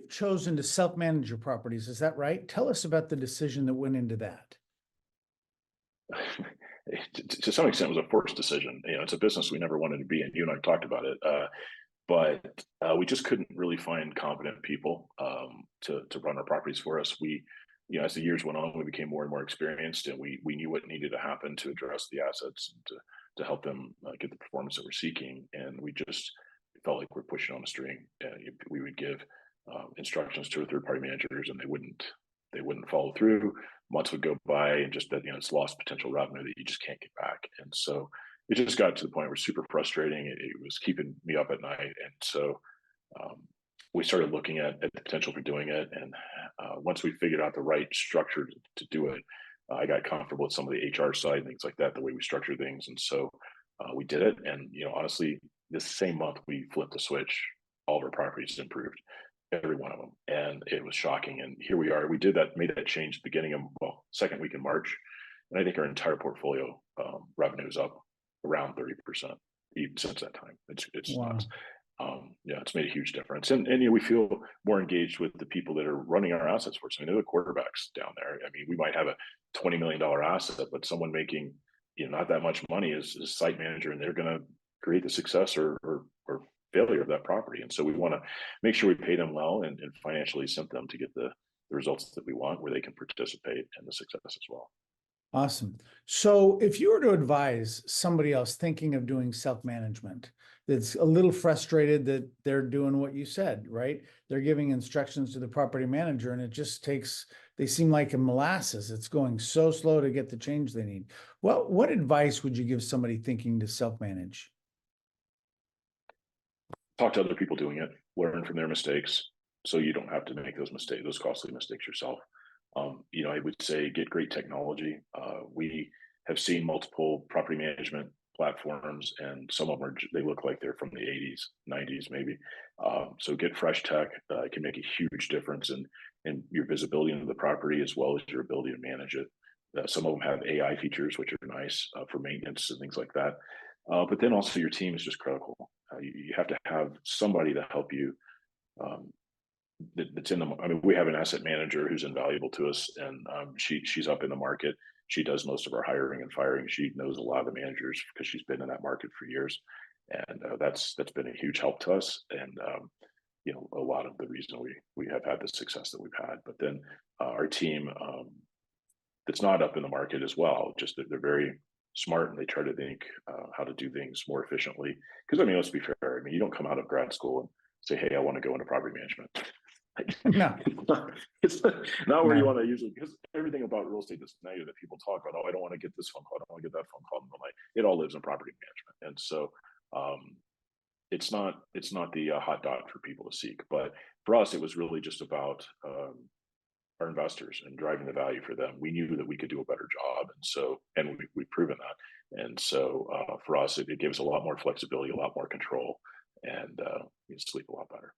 you've chosen to self-manage your properties, is that right? Tell us about the decision that went into that. To some extent, it was a forced decision. It's a business we never wanted to be in. You and I talked about it, but we just couldn't really find competent people to run our properties for us. As the years went on, we became more and more experienced, and we knew what needed to happen to address the assets and to help them get the performance that we're seeking. And we just felt like we're pushing on a string. We would give instructions to our third-party managers, and they wouldn't follow through. Months would go by, and just that it's lost potential revenue that you just can't get back. And so it just got to the point where it was super frustrating. It was keeping me up at night, and so we started looking at the potential for doing it. And once we figured out the right structure to do it, I got comfortable with some of the HR side and things like that, the way we structure things. And so we did it. And honestly, this same month we flipped the switch. All of our properties improved, every one of them, and it was shocking. And here we are. We made that change beginning of second week in March, and I think our entire portfolio revenue is up around 30% even since that time. It's Wow. nuts. It's made a huge difference, and we feel more engaged with the people that are running our assets for us. I mean, they're the quarterbacks down there. I mean, we might have a $20 million asset, but someone making not that much money is site manager, and they're going to create the success or failure of that property. And so we want to make sure we pay them well and financially incent them to get the results that we want, where they can participate in the success as well. Awesome. So if you were to advise somebody else thinking of doing self-management, that's a little frustrated that they're doing what you said, right? They're giving instructions to the property manager, and it just they seem like a molasses. It's going so slow to get the change they need. Well, what advice would you give somebody thinking to self-manage? Talk to other people doing it, learn from their mistakes, so you don't have to make those costly mistakes yourself. I would say get great technology. We have seen multiple property management platforms, and some of them they look like they're from the 80s, 90s, maybe. So get fresh tech. It can make a huge difference in your visibility into the property as well as your ability to manage it. Some of them have AI features, which are nice for maintenance and things like that. But then also your team is just critical. You have to have somebody to help you. That's in the. I mean, we have an asset manager who's invaluable to us, and she's up in the market. She does most of our hiring and firing. She knows a lot of the managers because she's been in that market for years, and that's been a huge help to us. And a lot of the reason we have had the success that we've had. But then our team that's not up in the market as well. Just that they're very smart, and they try to think how to do things more efficiently. Because let's be fair. I mean, you don't come out of grad school and say, "Hey, I want to go into property management." No, it's not where you no. want to usually, because everything about real estate that's negative that people talk about. Oh, I don't want to get this phone call. I don't want to get that phone call. And it all lives in property management, and so it's not the hot dot for people to seek. But for us, it was really just about our investors and driving the value for them. We knew that we could do a better job, and we've proven that. And so for us, it gives a lot more flexibility, a lot more control, and you sleep a lot better.